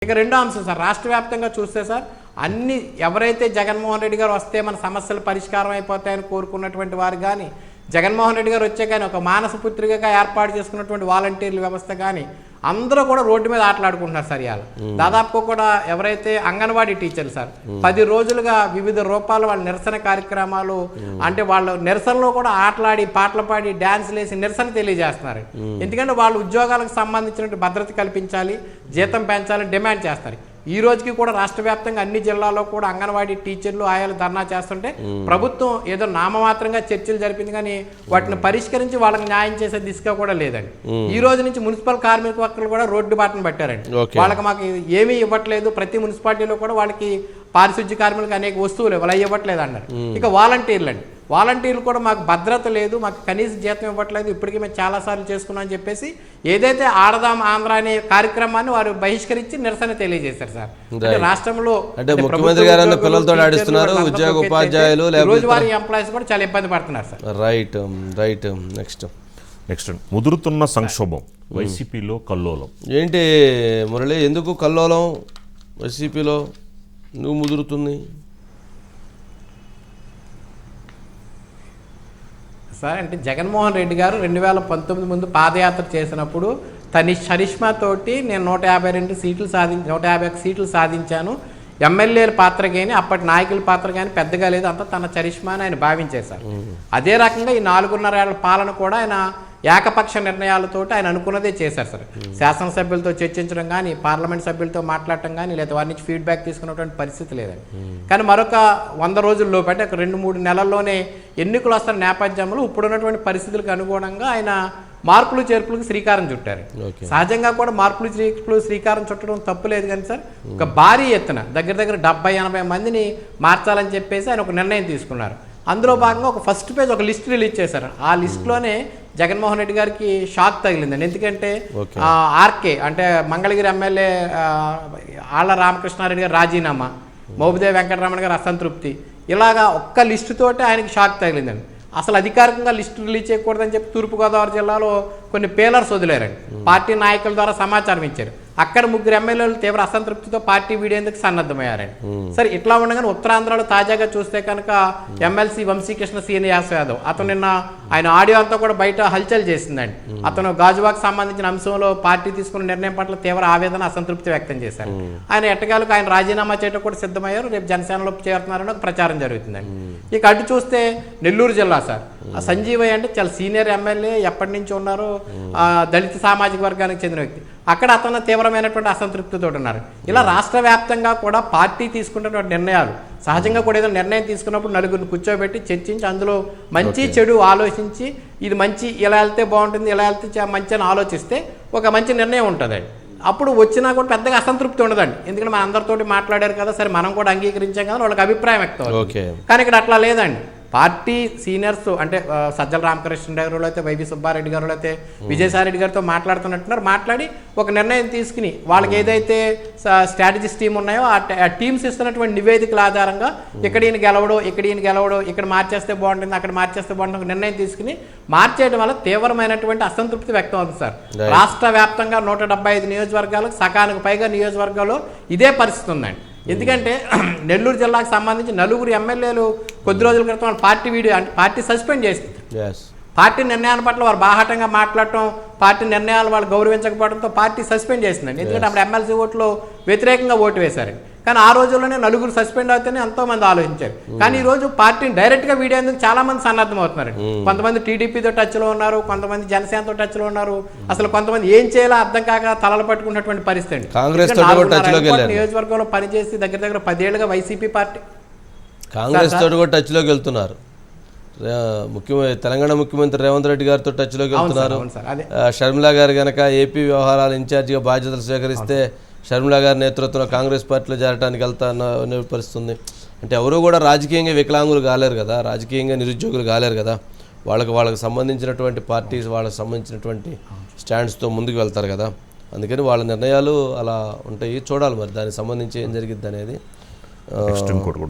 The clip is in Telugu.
ఇక రెండో అంశం సార్, రాష్ట్ర వ్యాప్తంగా చూస్తే సార్ అన్ని ఎవరైతే జగన్మోహన్ రెడ్డి గారు వస్తే మన సమస్యలు పరిష్కారం అయిపోతాయని కోరుకున్నటువంటి వారు కానీ, జగన్మోహన్ రెడ్డి గారు వచ్చే కానీ ఒక మానస పుత్రికగా ఏర్పాటు చేసుకున్నటువంటి వాలంటీర్ల వ్యవస్థ కానీ అందరూ కూడా రోడ్డు మీద ఆటలాడుకుంటున్నారు సార్. ఇవాళ దాదాపు కూడా ఎవరైతే అంగన్వాడీ టీచర్లు సార్ 10 రోజులుగా వివిధ రూపాలు వాళ్ళ నిరసన కార్యక్రమాలు అంటే వాళ్ళ నిరసనలో కూడా ఆటలాడి పాటలు పాడి డ్యాన్స్లు వేసి నిరసన తెలియజేస్తున్నారు. ఎందుకంటే వాళ్ళు ఉద్యోగాలకు సంబంధించిన భద్రత కల్పించాలి, జీతం పెంచాలని డిమాండ్ చేస్తారు. ఈ రోజుకి కూడా రాష్ట్ర వ్యాప్తంగా అన్ని జిల్లాల్లో కూడా అంగన్వాడీ టీచర్లు ఆయాలు ధర్నా చేస్తుంటే ప్రభుత్వం ఏదో నామమాత్రంగా చర్చలు జరిపింది కానీ వాటిని పరిష్కరించి వాళ్ళకి న్యాయం చేసే దిశగా కూడా లేదండి. ఈ రోజు నుంచి మున్సిపల్ కార్మిక వర్కర్లు కూడా రోడ్డు బాటను పెట్టారండి. వాళ్ళకి మాకు ఏమీ ఇవ్వట్లేదు, ప్రతి మున్సిపాలిటీలో కూడా వాళ్ళకి పారిశుద్ధ్య కార్మికులకు అనేక వస్తువులు అలా ఇవ్వట్లేదు అన్నారు. ఇక వాలంటీర్లు కూడా మాకు భద్రత లేదు, మాకు కనీస జీతం ఇవ్వట్లేదు, ఇప్పటికీ మేము చాలాసార్లు చేసుకున్నాం అని చెప్పేసి ఏదైతే ఆడదాం ఆంధ్ర అనే కార్యక్రమాన్ని వారు బహిష్కరించి నిరసన తెలియజేశారు సార్. రాష్ట్రంలో ముఖ్యమంత్రి గారు పిల్లలతో ఆడిస్తున్నారు, ఉద్యోగ ఉపాధ్యాయులు రోజువారీ ఎంప్లాయీస్ కూడా చాలా ఇబ్బంది పడుతున్నారు సార్. రైట్ నెక్స్ట్ ముదురుతున్న సంక్షోభం వైసీపీలో కల్లోలం. ఏంటి మురళి, ఎందుకు కల్లోలం వైసీపీలో నువ్వు ముదురుతుంది సార్? అంటే జగన్మోహన్ రెడ్డి గారు 2019 ముందు పాదయాత్ర చేసినప్పుడు తన చరిష్మా తోటి నేను 151 సీట్లు సాధించాను, ఎమ్మెల్యేల పాత్ర కానీ అప్పటి నాయకుల పాత్ర కానీ పెద్దగా లేదు, అంతా తన చరిష్మా అని ఆయన భావించేశారు. అదే రకంగా ఈ 4.5 ఏళ్ల పాలన కూడా ఆయన ఏకపక్ష నిర్ణయాలతోటి ఆయన అనుకున్నదే చేశారు సార్. శాసనసభ్యులతో చర్చించడం కానీ, పార్లమెంట్ సభ్యులతో మాట్లాడటం కానీ, లేదా వారి నుంచి ఫీడ్బ్యాక్ తీసుకున్నటువంటి పరిస్థితి లేదండి. కానీ మరొక 100 రోజుల్లోపు అంటే 2-3 నెలల్లోనే ఎన్నికలు వస్తున్న నేపథ్యంలో ఇప్పుడున్నటువంటి పరిస్థితులకు అనుగుణంగా ఆయన మార్పులు చేర్పులకు శ్రీకారం చుట్టారు. సహజంగా కూడా మార్పులు శ్రీకారం చుట్టడం తప్పులేదు కానీ సార్, ఒక భారీ ఎత్తున దగ్గర 70-80 మందిని మార్చాలని చెప్పేసి ఆయన ఒక నిర్ణయం తీసుకున్నారు. అందులో భాగంగా ఒక ఫస్ట్ పేజ్ ఒక లిస్ట్ రిలీజ్ చేశారు. ఆ లిస్టులోనే జగన్మోహన్ రెడ్డి గారికి షాక్ తగిలిందండి. ఎందుకంటే ఆర్కే అంటే మంగళగిరి ఎమ్మెల్యే ఆళ్ల రామకృష్ణారెడ్డి గారు రాజీనామా, మోపిదేవి వెంకటరమణ గారు అసంతృప్తి, ఇలాగా ఒక్క లిస్టుతోటే ఆయనకి షాక్ తగిలిందండి. అసలు అధికారికంగా లిస్టు రిలీజ్ చేయకూడదని చెప్పి తూర్పుగోదావరి జిల్లాలో కొన్ని పేలర్స్ వదిలేరండి. పార్టీ నాయకుల ద్వారా సమాచారం ఇచ్చారు. అక్కడ 3 ఎమ్మెల్యేలు తీవ్ర అసంతృప్తితో పార్టీ వీడేందుకు సన్నద్ధమయ్యారండి. సరే, ఇట్లా ఉండగానే ఉత్తరాంధ్రలో తాజాగా చూస్తే కనుక ఎమ్మెల్సీ వంశీకృష్ణ శ్రీనివాస్ యాదవ్ అతను నిన్న ఆయన ఆడియో అంతా కూడా బయట హల్చల్ చేసిందండి. అతను గాజువాకు సంబంధించిన అంశంలో పార్టీ తీసుకున్న నిర్ణయం పట్ల తీవ్ర ఆవేదన అసంతృప్తి వ్యక్తం చేశారు. ఆయన ఎట్టగాలకు ఆయన రాజీనామా చేయడం కూడా సిద్ధమయ్యారు, రేపు జనసేనలో చేరుతున్నారని ఒక ప్రచారం జరుగుతుందండి. ఇక అటు చూస్తే నెల్లూరు జిల్లా సార్, సంజీవయ్య అంటే చాలా సీనియర్ ఎమ్మెల్యే, ఎప్పటి నుంచి ఉన్నారు, దళిత సామాజిక వర్గానికి చెందిన వ్యక్తి. అక్కడ అతను తీవ్రమైనటువంటి అసంతృప్తితో ఉన్నారు. ఇలా రాష్ట్ర వ్యాప్తంగా కూడా పార్టీ తీసుకున్నటువంటి నిర్ణయాలు సహజంగా కూడా ఏదైనా నిర్ణయం తీసుకున్నప్పుడు నలుగురిని కూర్చోబెట్టి చర్చించి అందులో మంచి చెడు ఆలోచించి ఇది మంచి ఇలా వెళ్తే బాగుంటుంది, ఇలా వెళ్తే మంచి అని ఆలోచిస్తే ఒక మంచి నిర్ణయం ఉంటుందండి. అప్పుడు వచ్చినా కూడా పెద్దగా అసంతృప్తి ఉండదండి. ఎందుకంటే మన అందరితోటి మాట్లాడారు కదా, సరే మనం కూడా అంగీకరించాం కదా, వాళ్ళకి అభిప్రాయం వ్యక్తం అవుతుంది. కానీ ఇక్కడ అట్లా లేదండి. పార్టీ సీనియర్స్ అంటే సజ్జల రామకృష్ణ గారు అయితే వైవి సుబ్బారెడ్డి గారు అయితే విజయసాయిరెడ్డి గారితో మాట్లాడుతున్నట్టున్నారు. మాట్లాడి ఒక నిర్ణయం తీసుకుని వాళ్ళకి ఏదైతే స్ట్రాటజిస్ట్ టీం ఉన్నాయో ఆ టీమ్స్ ఇస్తున్నటువంటి నివేదికల ఆధారంగా ఇక్కడ ఈయన గెలవడం, ఇక్కడ మార్చేస్తే బాగుంటుంది, అక్కడ మార్చేస్తే బాగుంటుంది, ఒక నిర్ణయం తీసుకుని మార్చేయడం వల్ల తీవ్రమైనటువంటి అసంతృప్తి వ్యక్తం అవుతుంది సార్. రాష్ట్ర వ్యాప్తంగా 175 నియోజకవర్గాలకు సగానికి పైగా నియోజకవర్గాల్లో ఇదే పరిస్థితి ఉందండి. ఎందుకంటే నెల్లూరు జిల్లాకు సంబంధించి 4 ఎమ్మెల్యేలు కొద్ది రోజుల క్రితం పార్టీ సస్పెండ్ చేస్తుంది. పార్టీ నిర్ణయాల పట్ల వారు బాహాటంగా మాట్లాడటం, పార్టీ నిర్ణయాలు వాళ్ళు గౌరవించకపోవడంతో పార్టీ సస్పెండ్ చేసిందండి. ఎందుకంటే అప్పుడు ఎమ్మెల్సీ ఓట్లు వ్యతిరేకంగా ఓటు వేశారు. కానీ ఆ రోజుల్లోనే 4 సస్పెండ్ అవుతేనే ఎంతో మంది ఆలోచించారు. కానీ ఈ రోజు పార్టీని డైరెక్ట్గా వీడేందుకు చాలా మంది సన్నద్ధం అవుతున్నారు. కొంతమంది టీడీపీతో టచ్లో ఉన్నారు, కొంతమంది జనసేనతో టచ్లో ఉన్నారు, అసలు కొంతమంది ఏం చేయాలో అర్థం కాక తలలు పట్టుకున్నటువంటి పరిస్థితి అండి. నియోజకవర్గంలో పనిచేసి దగ్గర 10 ఏళ్ళుగా వైసీపీ పార్టీ కాంగ్రెస్ తోటి కూడా టచ్లోకి వెళ్తున్నారు. తెలంగాణ ముఖ్యమంత్రి రేవంత్ రెడ్డి గారితో టచ్లోకి వెళ్తున్నారు. షర్మిలా గారు కనుక ఏపీ వ్యవహారాల ఇన్ఛార్జిగా బాధ్యతలు స్వీకరిస్తే షర్మిలా గారి నేతృత్వంలో కాంగ్రెస్ పార్టీలో చేరడానికి వెళ్తాన్న పరిస్థితుంది. అంటే ఎవరు కూడా రాజకీయంగా వికలాంగులు కాలేరు కదా, రాజకీయంగా నిరుద్యోగులు కాలేరు కదా. వాళ్ళకి సంబంధించినటువంటి పార్టీస్ వాళ్ళకి సంబంధించినటువంటి స్టాండ్స్తో ముందుకు వెళ్తారు కదా. అందుకని వాళ్ళ నిర్ణయాలు అలా ఉంటాయి. చూడాలి మరి దానికి సంబంధించి ఏం జరిగిద్ది అనేది.